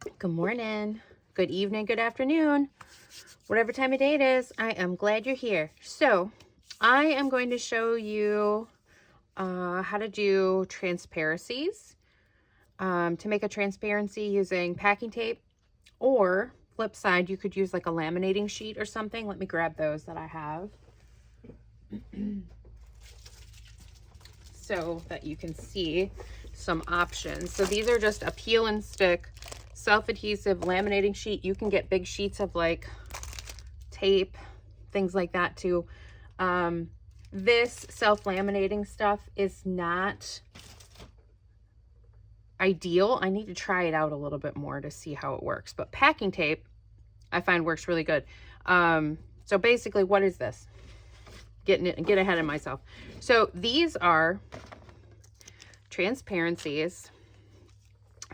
Good morning, good evening, good afternoon, whatever time of day it is. I am glad you're here. So I am going to show you how to do transparencies, to make a transparency using packing tape, or flip side, you could use like a laminating sheet or something. Let me grab those that I have so that you can see some options. So these are just a peel and stick self-adhesive laminating sheet. You can get big sheets of like tape, things like that too. This self-laminating stuff is not ideal. I need to try it out a little bit more to see how it works, but packing tape I find works really good. So basically, what is this? Get ahead of myself. So these are transparencies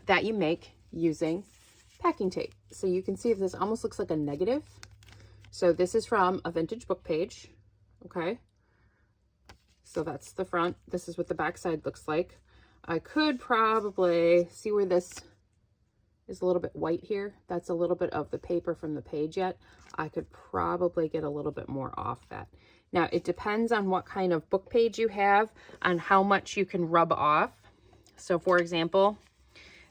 that you make using packing tape. So you can see if this almost looks like a negative. So this is from a vintage book page. Okay. So that's the front. This is what the back side looks like. I could probably see where this is a little bit white here. That's a little bit of the paper from the page yet. I could probably get a little bit more off that. Now, it depends on what kind of book page you have, on how much you can rub off. So for example,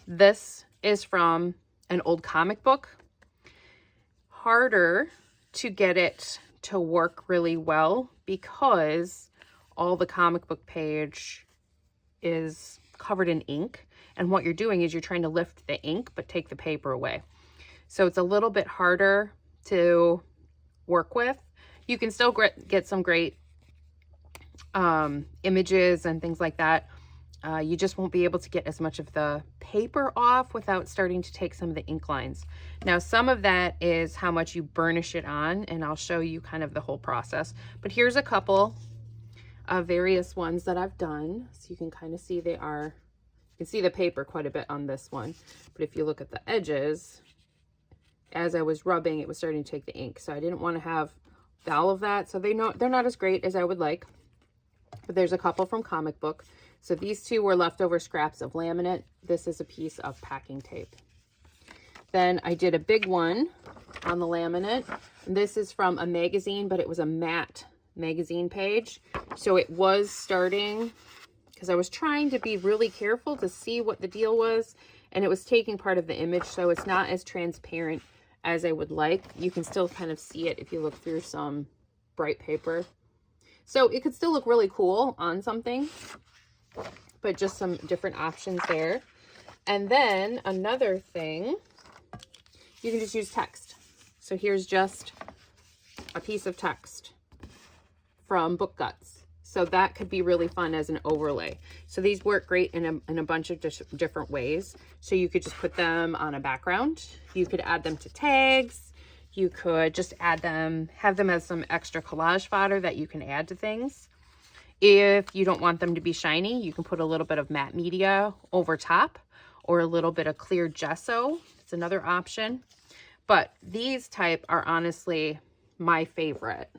this is from an old comic book. Harder to get it to work really well because all the comic book page is covered in ink. And what you're doing is you're trying to lift the ink, but take the paper away. So it's a little bit harder to work with. You can still get some great images and things like that. You just won't be able to get as much of the paper off without starting to take some of the ink lines. Now, some of that is how much you burnish it on, and I'll show you kind of the whole process. But here's a couple of various ones that I've done. So you can kind of see you can see the paper quite a bit on this one. But if you look at the edges, as I was rubbing, it was starting to take the ink. So I didn't want to have all of that. So they're not as great as I would like. But there's a couple from comic book. So these two were leftover scraps of laminate. This is a piece of packing tape. Then I did a big one on the laminate. This is from a magazine, but it was a matte magazine page. So it was starting, because I was trying to be really careful to see what the deal was, and it was taking part of the image, so it's not as transparent as I would like. You can still kind of see it if you look through some bright paper. So it could still look really cool on something, but just some different options there. And then another thing, you can just use text. So here's just a piece of text from Book Guts. So that could be really fun as an overlay. So these work great in a bunch of different ways. So you could just put them on a background. You could add them to tags. You could just have them as some extra collage fodder that you can add to things. If you don't want them to be shiny, you can put a little bit of matte media over top, or a little bit of clear gesso. It's another option. But these type are honestly my favorite,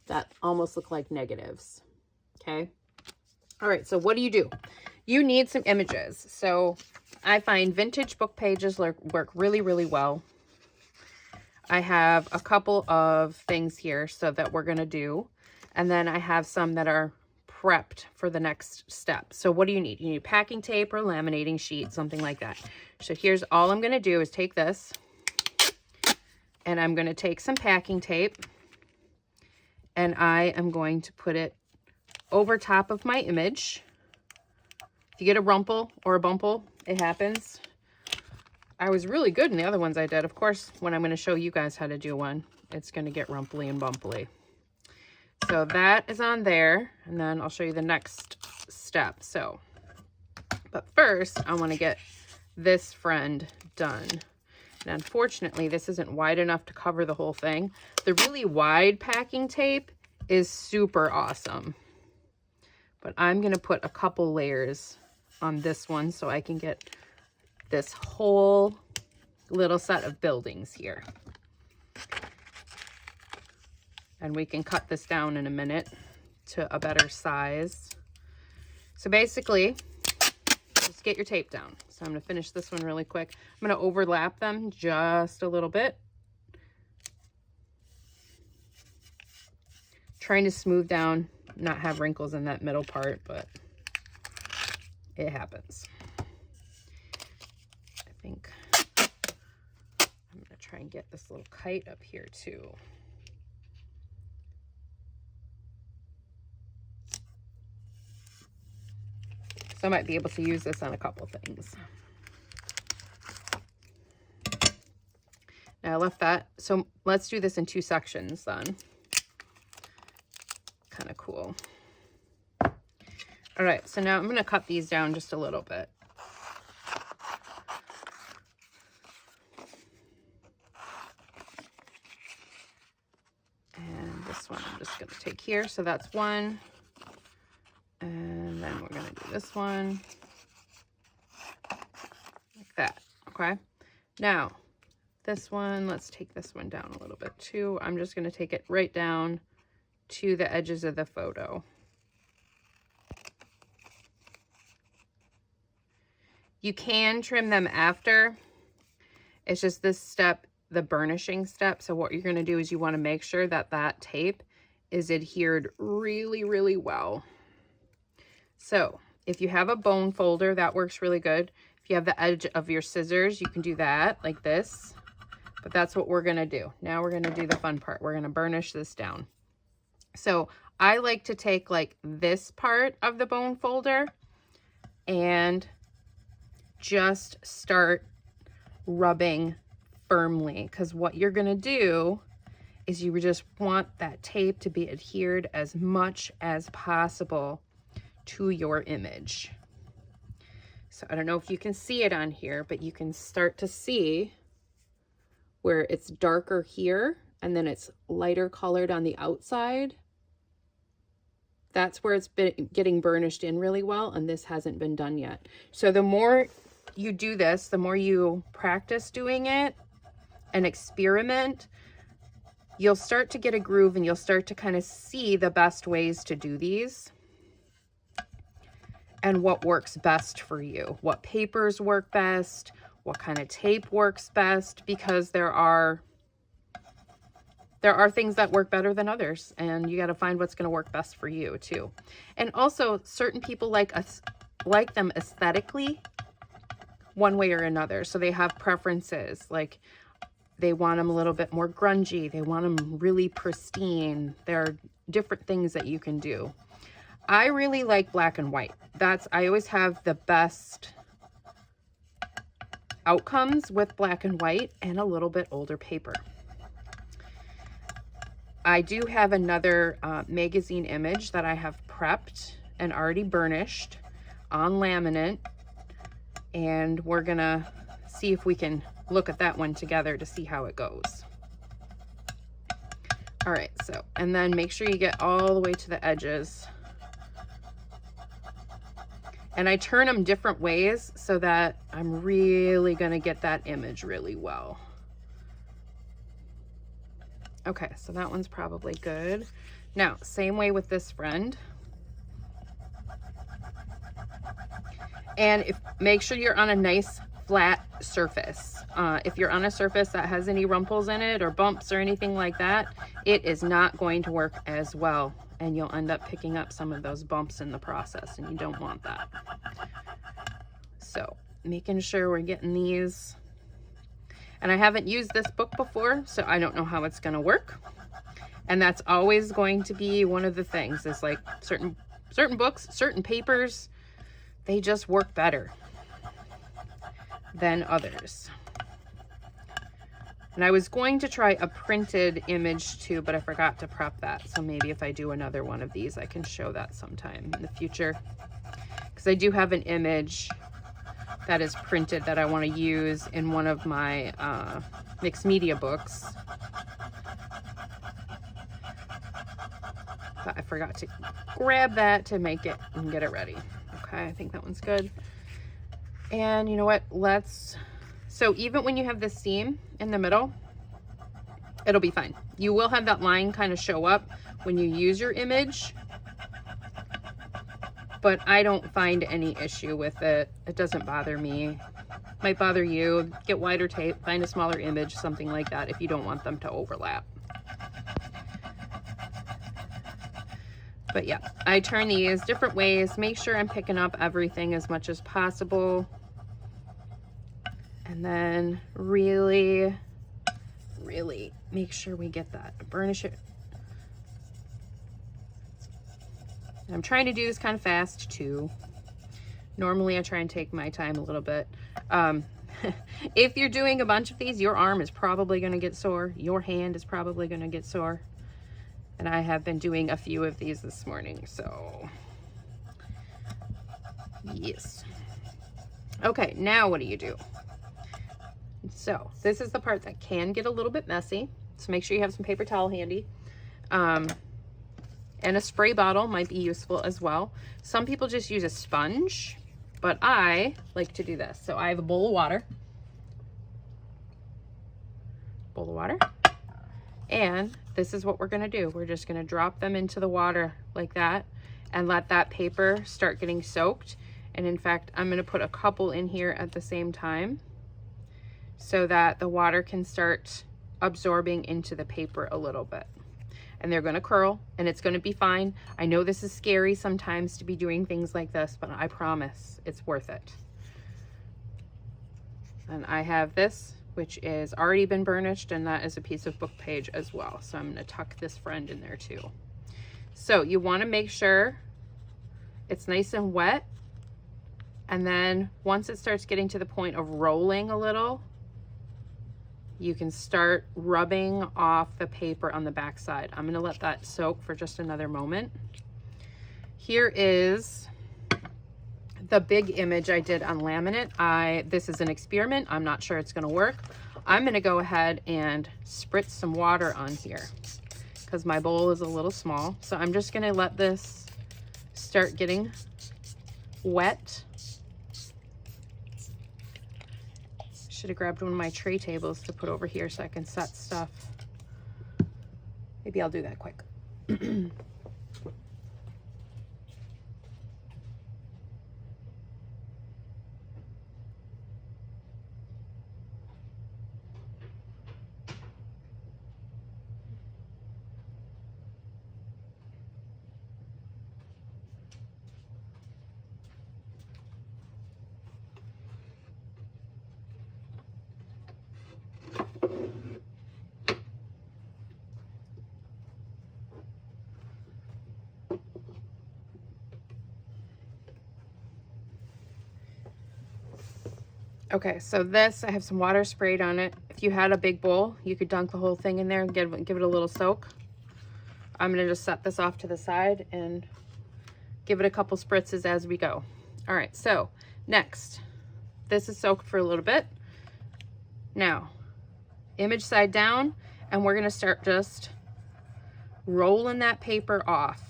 that almost look like negatives. Okay. All right. So what do? You need some images. So I find vintage book pages work really, really well. I have a couple of things here so that we're going to do. And then I have some that are prepped for the next step. So what do you need? You need packing tape or laminating sheet, something like that. So here's all I'm going to do is take this, and I'm going to take some packing tape, and I am going to put it over top of my image. If you get a rumple or a bumple, it happens. I was really good in the other ones I did. Of course, when I'm going to show you guys how to do one, it's going to get rumply and bumply. So that is on there, and then I'll show you the next step. So, but first, I want to get this friend done. And unfortunately, this isn't wide enough to cover the whole thing. The really wide packing tape is super awesome. But I'm going to put a couple layers on this one so I can get this whole little set of buildings here. And we can cut this down in a minute to a better size. So basically, just get your tape down. So I'm going to finish this one really quick. I'm going to overlap them just a little bit. Trying to smooth down, not have wrinkles in that middle part, but it happens. I think I'm going to try and get this little kite up here too. So I might be able to use this on a couple things. Now I left that. So let's do this in 2 sections then. Kind of cool. All right, so now I'm going to cut these down just a little bit. And this one I'm just going to take here. So that's one. And then we're going to do this one like that. Okay. Now this one, let's take this one down a little bit too. I'm just going to take it right down to the edges of the photo. You can trim them after. It's just this step, the burnishing step. So what you're going to do is you want to make sure that that tape is adhered really, really well. So if you have a bone folder, that works really good. If you have the edge of your scissors, you can do that like this. But that's what we're going to do. Now we're going to do the fun part. We're going to burnish this down. So I like to take like this part of the bone folder and just start rubbing firmly, because what you're going to do is you just want that tape to be adhered as much as possible to your image. So I don't know if you can see it on here, but you can start to see where it's darker here and then it's lighter colored on the outside. That's where it's been getting burnished in really well, and this hasn't been done yet. So the more you do this, the more you practice doing it and experiment, you'll start to get a groove and you'll start to kind of see the best ways to do these and what works best for you, what papers work best, what kind of tape works best, because there are things that work better than others, and you got to find what's going to work best for you too. And also certain people like them aesthetically one way or another. So they have preferences, like they want them a little bit more grungy. They want them really pristine. There are different things that you can do. I really like black and white. I always have the best outcomes with black and white and a little bit older paper. I do have another magazine image that I have prepped and already burnished on laminate, and we're gonna see if we can look at that one together to see how it goes. All right, so, and then make sure you get all the way to the edges. And I turn them different ways so that I'm really gonna get that image really well. Okay, so that one's probably good. Now, same way with this friend. And make sure you're on a nice flat surface. If you're on a surface that has any rumples in it or bumps or anything like that, it is not going to work as well, and you'll end up picking up some of those bumps in the process, and you don't want that. So making sure we're getting these. And I haven't used this book before, so I don't know how it's going to work. And that's always going to be one of the things, is like certain books, certain papers, they just work better than others. And I was going to try a printed image too, but I forgot to prep that. So maybe if I do another one of these, I can show that sometime in the future. Because I do have an image that is printed that I want to use in one of my mixed media books. But I forgot to grab that to make it and get it ready. Okay, I think that one's good. And you know what? So even when you have this seam in the middle, it'll be fine. You will have that line kind of show up when you use your image, but I don't find any issue with it. It doesn't bother me. Might bother you. Get wider tape, find a smaller image, something like that if you don't want them to overlap. But yeah, I turn these different ways, make sure I'm picking up everything as much as possible. And then really make sure we get that. Burnish it. I'm trying to do this kind of fast too. Normally I try and take my time a little bit. If you're doing a bunch of these, your arm is probably going to get sore. Your hand is probably going to get sore. And I have been doing a few of these this morning, so yes. Okay, now what do? So this is the part that can get a little bit messy. So make sure you have some paper towel handy. And a spray bottle might be useful as well. Some people just use a sponge, but I like to do this. So I have a bowl of water. And this is what we're gonna do. We're just gonna drop them into the water like that and let that paper start getting soaked. And in fact, I'm gonna put a couple in here at the same time so that the water can start absorbing into the paper a little bit. And they're gonna curl and it's gonna be fine. I know this is scary sometimes to be doing things like this, but I promise it's worth it. And I have this, which is already been burnished, and that is a piece of book page as well. So I'm gonna tuck this friend in there too. So you wanna make sure it's nice and wet. And then once it starts getting to the point of rolling a little, you can start rubbing off the paper on the back side. I'm gonna let that soak for just another moment. Here is the big image I did on laminate. This is an experiment. I'm not sure it's gonna work. I'm gonna go ahead and spritz some water on here because my bowl is a little small. So I'm just gonna let this start getting wet. Should have grabbed one of my tray tables to put over here so I can set stuff. Maybe I'll do that quick. Okay, so this, I have some water sprayed on it. If you had a big bowl, you could dunk the whole thing in there and give it a little soak. I'm gonna just set this off to the side and give it a couple spritzes as we go. All right, so next, this is soaked for a little bit. Now, image side down, and we're gonna start just rolling that paper off.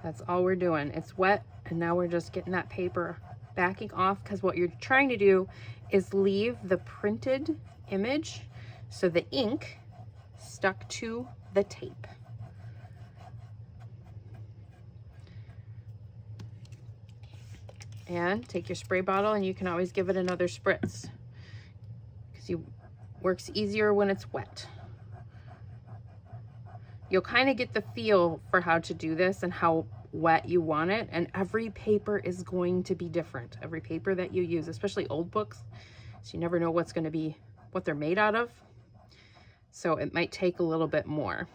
That's all we're doing. It's wet, and now we're just getting that paper backing off, because what you're trying to do is leave the printed image so the ink stuck to the tape. And take your spray bottle, and you can always give it another spritz because it works easier when it's wet. You'll kind of get the feel for how to do this and how wet you want it, and every paper is going to be different. Every paper that you use, especially old books, so you never know what's going to be, what they're made out of. So it might take a little bit more.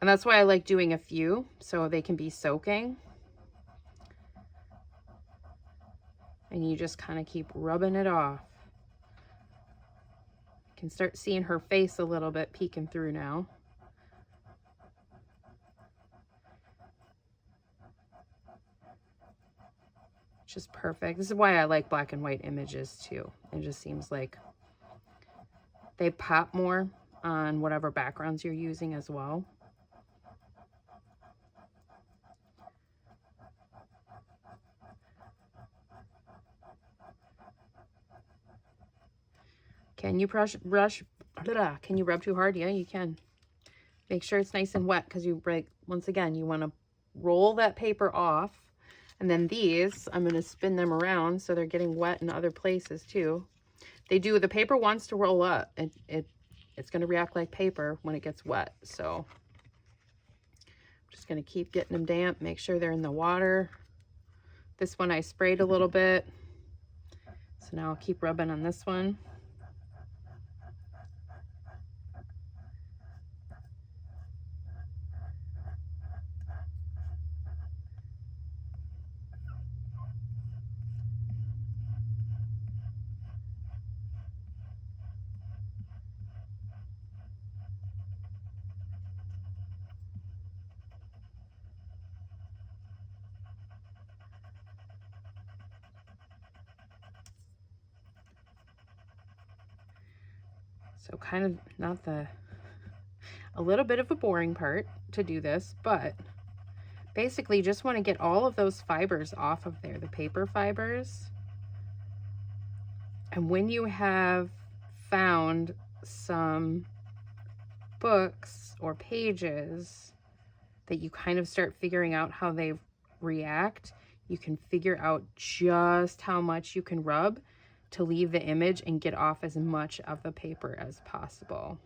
And that's why I like doing a few, so they can be soaking. And you just kind of keep rubbing it off. You can start seeing her face a little bit peeking through now. Just perfect. This is why I like black and white images too. It just seems like they pop more on whatever backgrounds you're using as well. Can you can you rub too hard? Yeah, you can. Make sure it's nice and wet because you break, once again, you want to roll that paper off. And then these, I'm going to spin them around so they're getting wet in other places too. The paper wants to roll up. It's going to react like paper when it gets wet. So I'm just going to keep getting them damp, make sure they're in the water. This one I sprayed a little bit. So now I'll keep rubbing on this one. So kind of a little bit of a boring part to do this, but basically just want to get all of those fibers off of there, the paper fibers. And when you have found some books or pages that you kind of start figuring out how they react, you can figure out just how much you can rub to leave the image and get off as much of the paper as possible.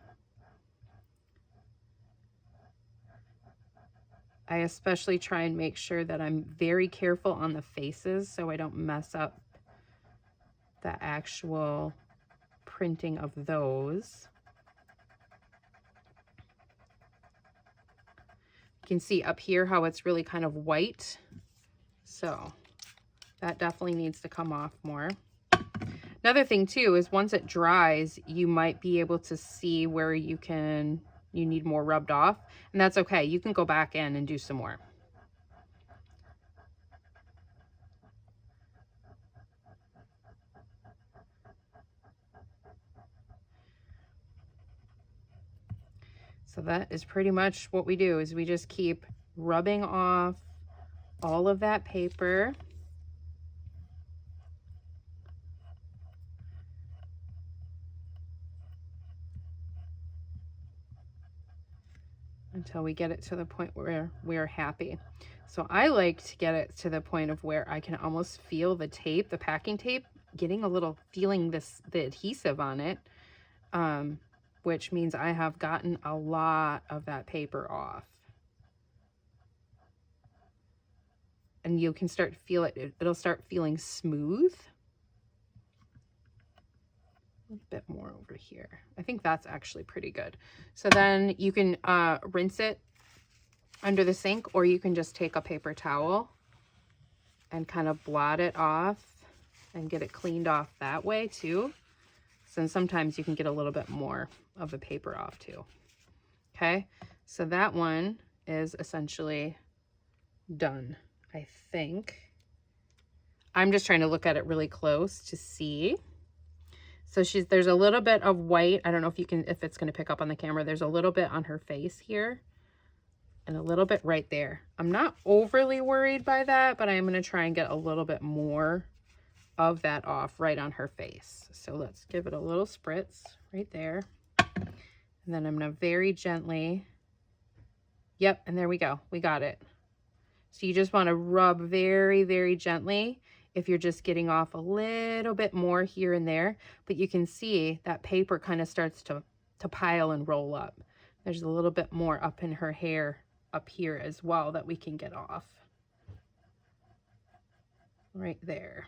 I especially try and make sure that I'm very careful on the faces so I don't mess up the actual printing of those. You can see up here how it's really kind of white. So that definitely needs to come off more. Another thing too is once it dries, you might be able to see where you need more rubbed off, and that's okay. You can go back in and do some more. So that is pretty much what we do, is we just keep rubbing off all of that paper. Until we get it to the point where we're happy. So I like to get it to the point of where I can almost feel the tape, the packing tape, getting a little, feeling the adhesive on it, which means I have gotten a lot of that paper off. And you can start to feel it, it'll start feeling smooth. A bit more over here. I think that's actually pretty good. So then you can rinse it under the sink, or you can just take a paper towel and kind of blot it off and get it cleaned off that way too. So sometimes you can get a little bit more of the paper off too. Okay, so that one is essentially done, I think. I'm just trying to look at it really close to see. So there's a little bit of white. I don't know if it's going to pick up on the camera. There's a little bit on her face here and a little bit right there. I'm not overly worried by that, but I am going to try and get a little bit more of that off right on her face. So let's give it a little spritz right there. And then I'm going to very gently, yep, and there we go. We got it. So you just want to rub very, very gently if you're just getting off a little bit more here and there, but you can see that paper kind of starts to pile and roll up. There's a little bit more up in her hair up here as well that we can get off. Right there.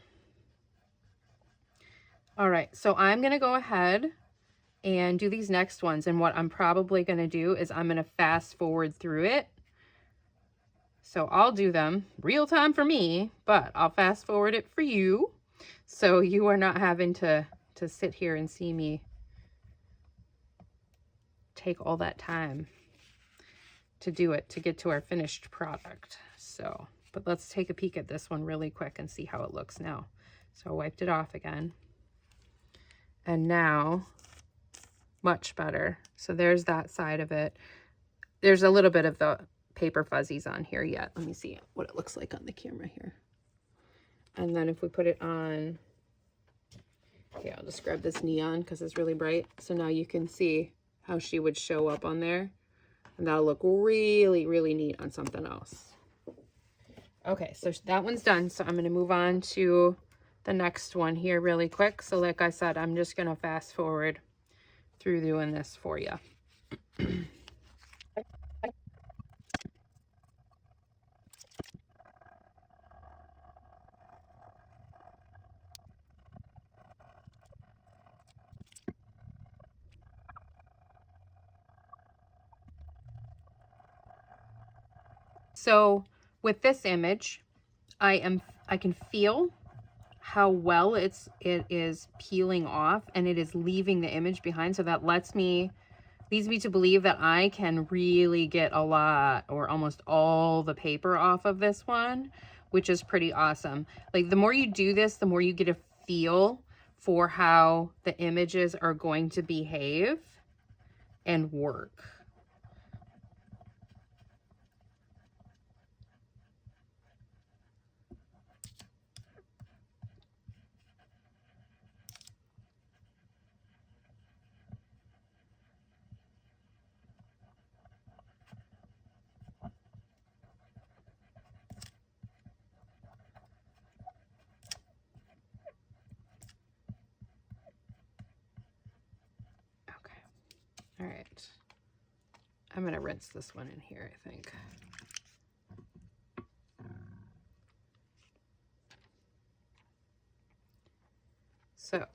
All right, so I'm gonna go ahead and do these next ones, and what I'm probably gonna do is I'm gonna fast forward through it. So I'll do them real time for me, but I'll fast forward it for you. So you are not having to sit here and see me take all that time to do it, to get to our finished product. So, but let's take a peek at this one really quick and see how it looks now. So I wiped it off again. And now, much better. So there's that side of it. There's a little bit of the paper fuzzies on here yet. Let me see what it looks like on the camera here. And then if we put it on, okay, I'll just grab this neon because it's really bright. So now you can see how she would show up on there And that'll look really, really neat on something else. Okay, so that one's done. So I'm going to move on to the next one here really quick. So like I said, I'm just going to fast forward through doing this for you. So with this image, I can feel how well it is peeling off, and it is leaving the image behind. So that leads me to believe that I can really get a lot or almost all the paper off of this one, which is pretty awesome. Like, the more you do this, the more you get a feel for how the images are going to behave and work. All right, I'm going to rinse this one in here, I think. So,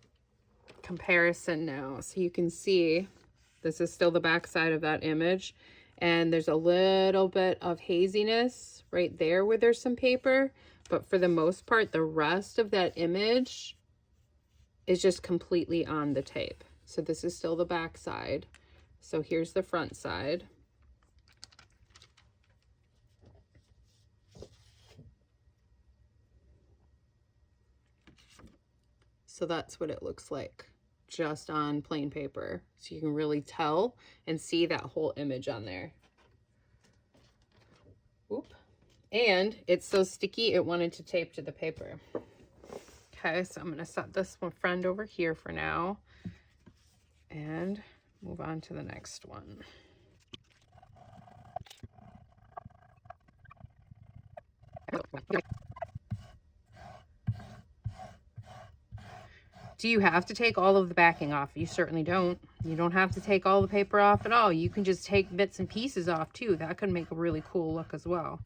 comparison now. So you can see this is still the back side of that image, and there's a little bit of haziness right there where there's some paper, but for the most part, the rest of that image is just completely on the tape. So this is still the back side. So here's the front side. So that's what it looks like just on plain paper. So you can really tell and see that whole image on there. Oop. And it's so sticky, it wanted to tape to the paper. Okay, so I'm going to set this one friend over here for now and move on to the next one. Do you have to take all of the backing off? You certainly don't. You don't have to take all the paper off at all. You can just take bits and pieces off too. That could make a really cool look as well.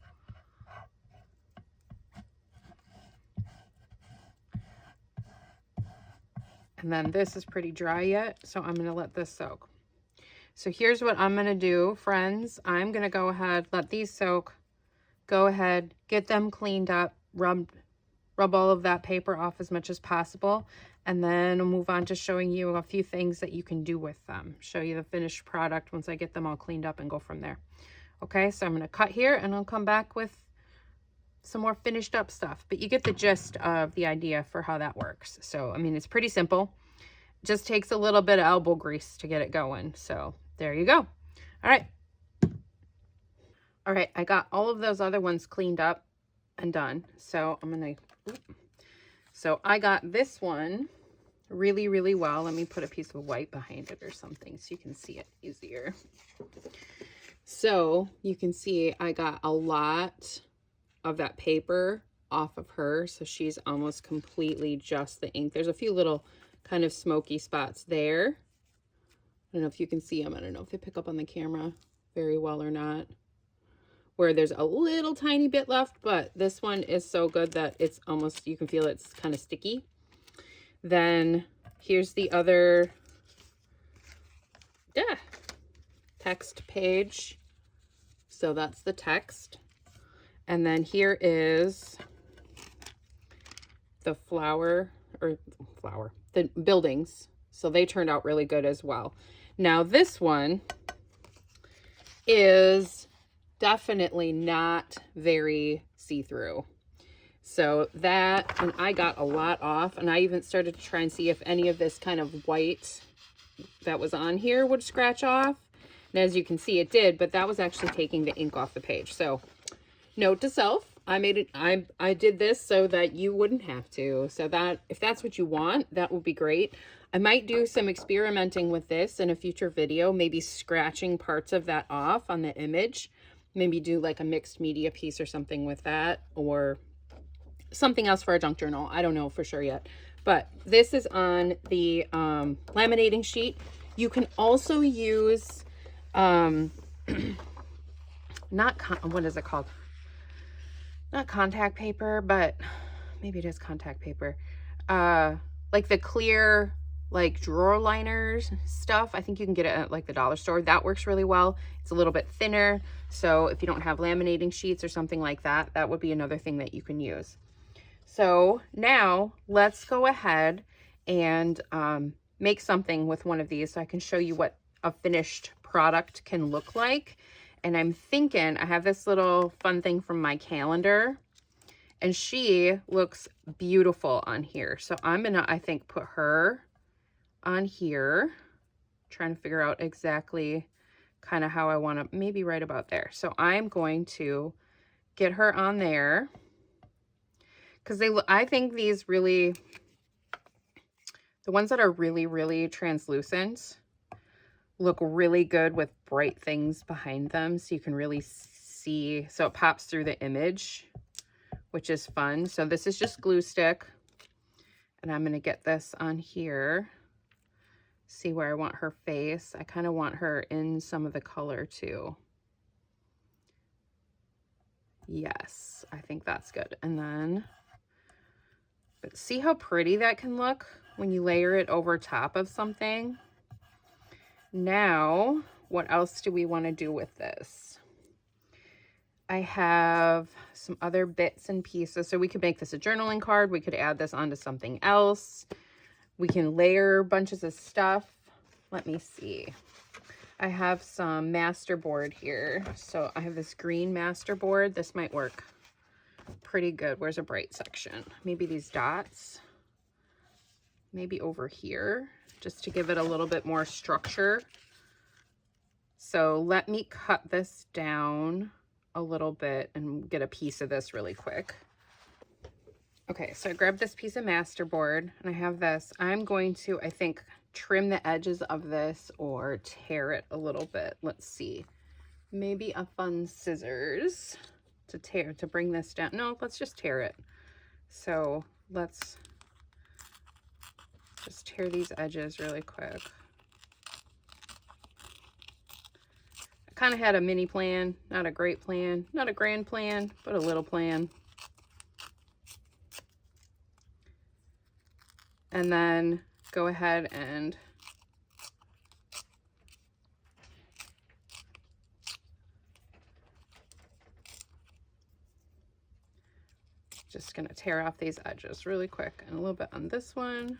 And then this is pretty dry yet, so I'm going to let this soak. So here's what I'm going to do, friends. I'm going to go ahead, let these soak, go ahead, get them cleaned up, rub all of that paper off as much as possible, and then I'll move on to showing you a few things that you can do with them. Show you the finished product once I get them all cleaned up and go from there. Okay, so I'm going to cut here and I'll come back with some more finished up stuff, but you get the gist of the idea for how that works. So, I mean, it's pretty simple. Just takes a little bit of elbow grease to get it going. So there you go. All right. All right, I got all of those other ones cleaned up and done. So I got this one really, really well. Let me put a piece of white behind it or something so you can see it easier. So you can see I got a lot of that paper off of her. So she's almost completely just the ink. There's a few little kind of smoky spots there. I don't know if you can see them. I don't know if they pick up on the camera very well or not. Where there's a little tiny bit left, but this one is so good that it's almost, you can feel it's kind of sticky. Then here's the other text page. So that's the text. And then here is the the buildings. So they turned out really good as well. Now this one is definitely not very see-through. So that, and I got a lot off, and I even started to try and see if any of this kind of white that was on here would scratch off. And as you can see, it did, but that was actually taking the ink off the page. So note to self, I made it, I did this so that you wouldn't have to. So that, if that's what you want, that would be great. I might do some experimenting with this in a future video, maybe scratching parts of that off on the image. Maybe do like a mixed media piece or something with that, or something else for a junk journal. I don't know for sure yet. But this is on the laminating sheet. You can also use, what is it called? Not contact paper, but maybe it is contact paper. Like the clear, like drawer liners stuff. I think you can get it at like the dollar store. That works really well. It's a little bit thinner. So if you don't have laminating sheets or something like that, that would be another thing that you can use. So now let's go ahead and make something with one of these so I can show you what a finished product can look like. And I'm thinking, I have this little fun thing from my calendar, and she looks beautiful on here. So I'm gonna, I think, put her on here, trying to figure out exactly kind of how I want to, maybe right about there. So I'm going to get her on there, because I think these really, the ones that are really, really translucent look really good with bright things behind them, so you can really see, so it pops through the image, which is fun. So this is just glue stick, and I'm going to get this on here, see where I want her face. I kind of want her in some of the color too. Yes, I think that's good. And then, but see how pretty that can look when you layer it over top of something. Now, what else do we want to do with this? I have some other bits and pieces. So we could make this a journaling card. We could add this onto something else. We can layer bunches of stuff. Let me see. I have some masterboard here. So I have this green masterboard. This might work pretty good. Where's a bright section? Maybe these dots. Maybe over here, just to give it a little bit more structure. So let me cut this down a little bit and get a piece of this really quick. Okay, so I grabbed this piece of masterboard, and I have this. I'm going to, I think, trim the edges of this or tear it a little bit. Let's see. Maybe a fun scissors to bring this down. No, let's just tear it. So let's just tear these edges really quick. I kind of had a mini plan, not a great plan, not a grand plan, but a little plan. And then go ahead and just going to tear off these edges really quick, and a little bit on this one.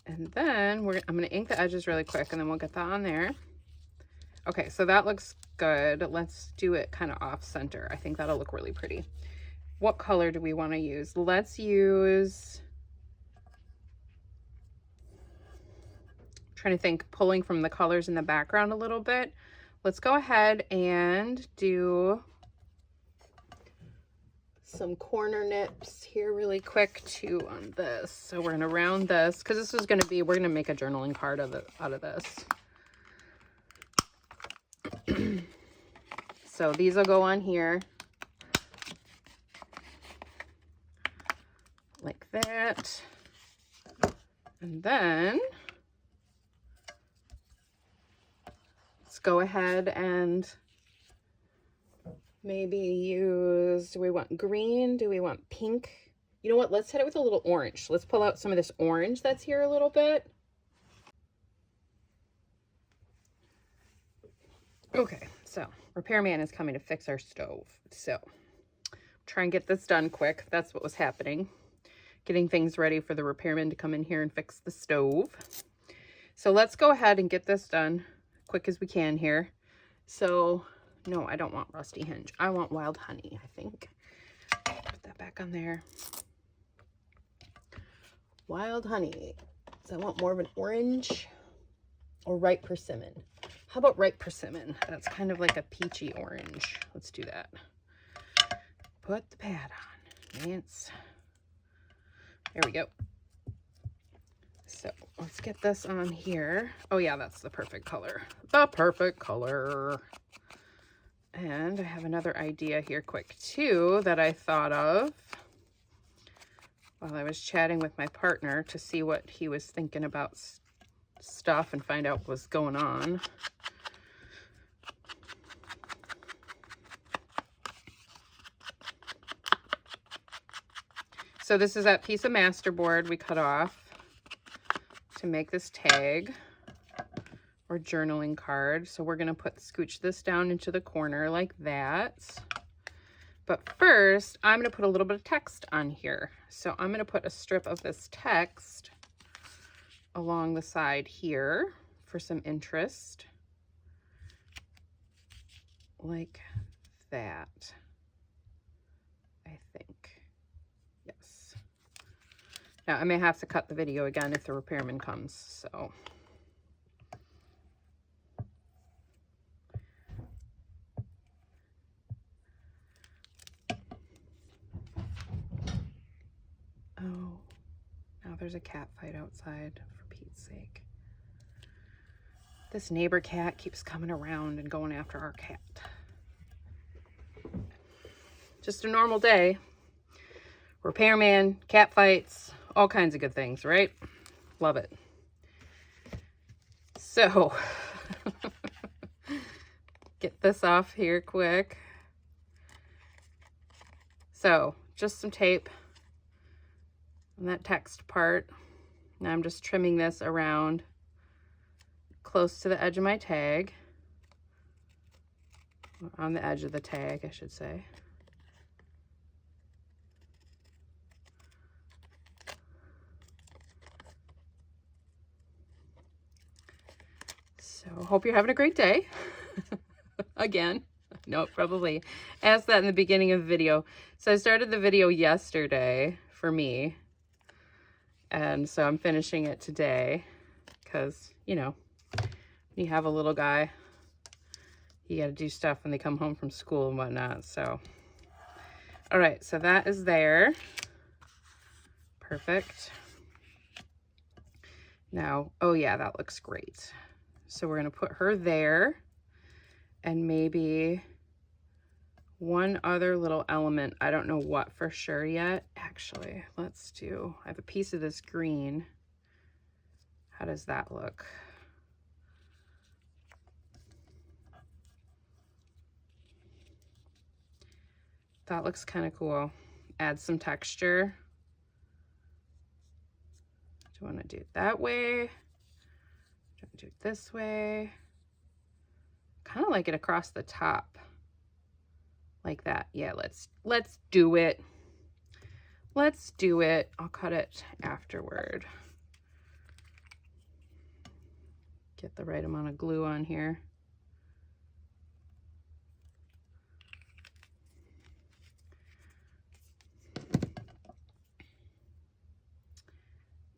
And then I'm going to ink the edges really quick, and then we'll get that on there. Okay, so that looks good. Let's do it kind of off center. I think that'll look really pretty. What color do we want to use? Let's use, I'm trying to think, pulling from the colors in the background a little bit. Let's go ahead and do some corner nips here really quick too on this. So we're gonna round this, because this is gonna be, we're gonna make a journaling card out of this. So these will go on here like that, and then let's go ahead and maybe use, do we want green? Do we want pink? You know what? Let's hit it with a little orange. Let's pull out some of this orange that's here a little bit. Okay, so repairman is coming to fix our stove. So try and get this done quick. That's what was happening. Getting things ready for the repairman to come in here and fix the stove. So let's go ahead and get this done quick as we can here. So no, I don't want Rusty Hinge. I want Wild Honey, I think. Put that back on there. Wild Honey. So I want more of an orange or ripe persimmon. How about ripe persimmon? That's kind of like a peachy orange. Let's do that. Put the pad on, Nance. There we go. So let's get this on here. Oh yeah, that's the perfect color. The perfect color. And I have another idea here quick too that I thought of while I was chatting with my partner to see what he was thinking about stuff and find out what was going on. So this is that piece of masterboard we cut off to make this tag or journaling card. So we're going to scooch this down into the corner like that. But first, I'm going to put a little bit of text on here. So I'm going to put a strip of this text along the side here for some interest. Like that, I think. Yes. Now, I may have to cut the video again if the repairman comes, so. Oh, now there's a cat fight outside, for Pete's sake. This neighbor cat keeps coming around and going after our cat. Just a normal day. Repairman, cat fights, all kinds of good things, right? Love it. So, get this off here quick. So, just some tape on that text part. Now I'm just trimming this around close to the edge of my tag. On the edge of the tag, I should say. So, hope you're having a great day. Again, no, probably asked that in the beginning of the video. So I started the video yesterday for me. And so I'm finishing it today because, you know, you have a little guy, you got to do stuff when they come home from school and whatnot. So, all right, so that is there. Perfect. Now, oh yeah, that looks great. So we're going to put her there and maybe one other little element. I don't know what for sure yet. Actually, let's do, I have a piece of this green. How does that look? That looks kind of cool. Add some texture. Do I want to do it that way? Do I want to do it this way? Kind of like it across the top. Like that. Yeah, let's do it. Let's do it. I'll cut it afterward. Get the right amount of glue on here.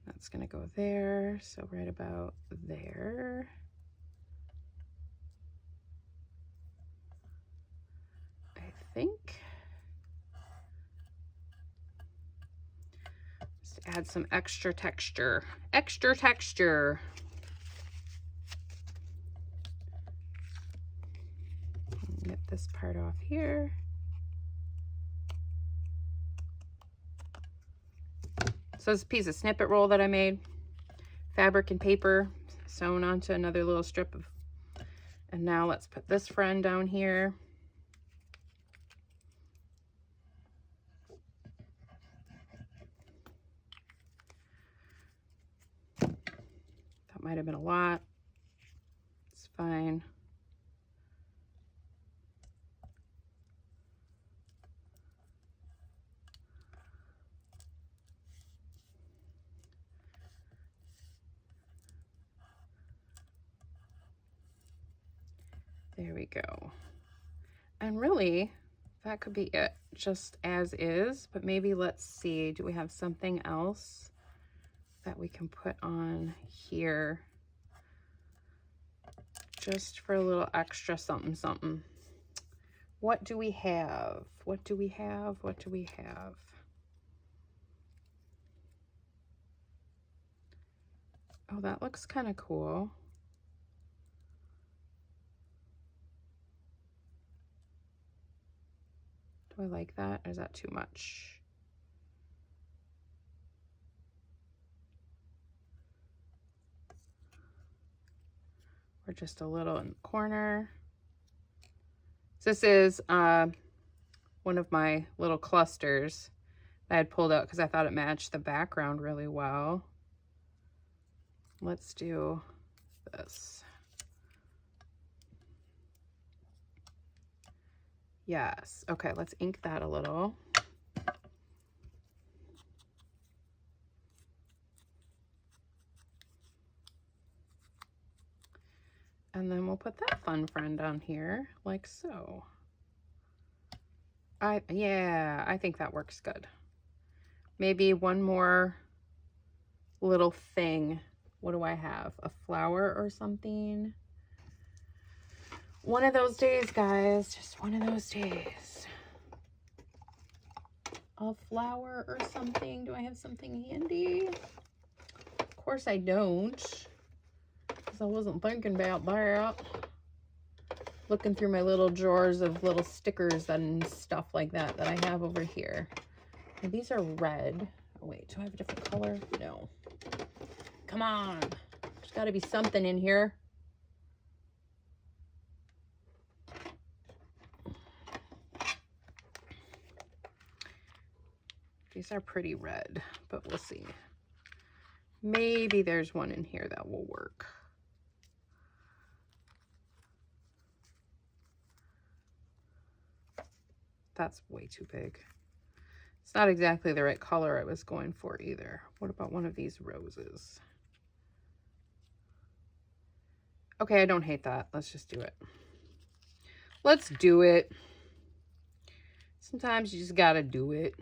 That's going to go there. So right about there. I think. Just add some extra texture. Extra texture. Get this part off here. So this piece of snippet roll that I made, fabric and paper sewn onto another little strip of, and now let's put this friend down here. That might have been a lot. It's fine. There we go. And really, that could be it, just as is, but maybe let's see, do we have something else that we can put on here just for a little extra something something. What do we have? What do we have? What do we have? Oh, that looks kind of cool. Do I like that, or is that too much? Or just a little in the corner. This is one of my little clusters that I had pulled out because I thought it matched the background really well. Let's do this. Yes. Okay, let's ink that a little. And then we'll put that fun friend on here like so. Yeah, I think that works good. Maybe one more little thing. What do I have? A flower or something? One of those days, guys. Just one of those days. A flower or something. Do I have something handy? Of course I don't. Because I wasn't thinking about that. Looking through my little drawers of little stickers and stuff like that that I have over here. And these are red. Oh, wait, do I have a different color? No. Come on. There's got to be something in here. These are pretty red, but we'll see. Maybe there's one in here that will work. That's way too big. It's not exactly the right color I was going for either. What about one of these roses? Okay, I don't hate that. Let's just do it. Let's do it. Sometimes you just gotta do it.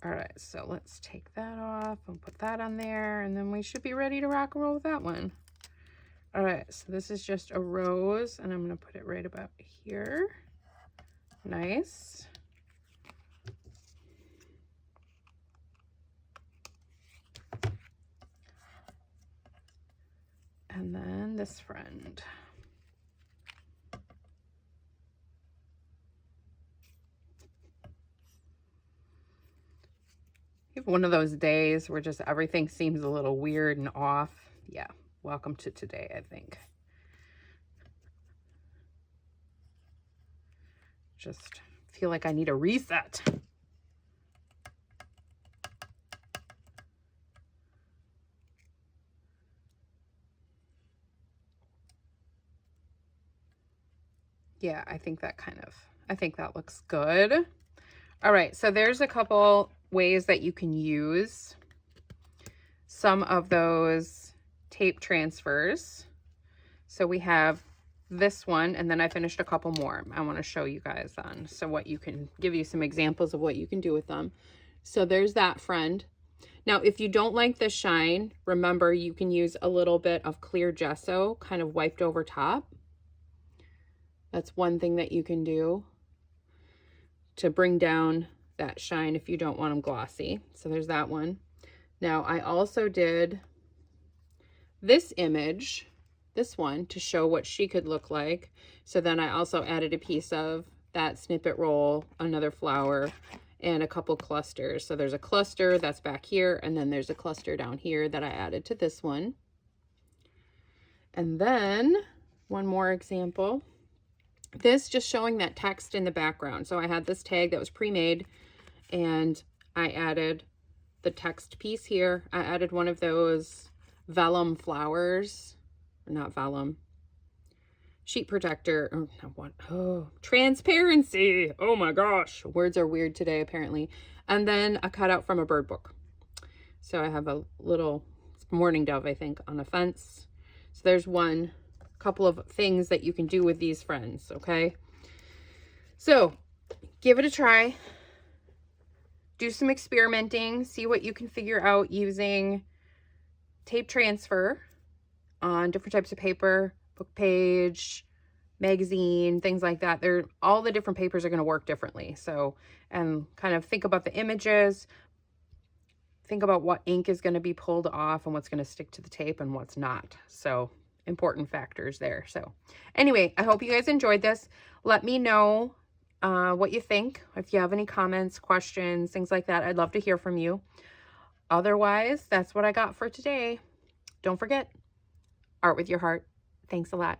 All right, so let's take that off and put that on there, and then we should be ready to rock and roll with that one. All right, so this is just a rose, and I'm gonna put it right about here. Nice. And then this friend. You have one of those days where just everything seems a little weird and off. Yeah, welcome to today, I think. Just feel like I need a reset. Yeah, I think that looks good. All right, so there's a couple ways that you can use some of those tape transfers. So we have this one, and then I finished a couple more I want to show you guys on. So what you can give you some examples of what you can do with them. So there's that friend. Now, if you don't like the shine, remember you can use a little bit of clear gesso kind of wiped over top. That's one thing that you can do to bring down that shine if you don't want them glossy. So there's that one. Now I also did this image, this one, to show what she could look like. So then I also added a piece of that snippet roll, another flower, and a couple clusters. So there's a cluster that's back here, and then there's a cluster down here that I added to this one. And then one more example. This just showing that text in the background. So I had this tag that was pre-made, and I added the text piece here. I added one of those vellum flowers, or not vellum, sheet protector, or not one, oh, transparency. Oh my gosh, words are weird today apparently. And then a cutout from a bird book. So I have a little mourning dove, I think, on a fence. So there's one. Couple of things that you can do with these friends, okay? So give it a try. do some experimenting, see what you can figure out using tape transfer on different types of paper, book page, magazine, things like that. All the different papers are going to work differently. So, and kind of think about the images, think about what ink is going to be pulled off and what's going to stick to the tape and what's not. So important factors there. So anyway, I hope you guys enjoyed this. Let me know what you think. If you have any comments, questions, things like that, I'd love to hear from you. Otherwise, that's what I got for today. Don't forget, art with your heart. Thanks a lot.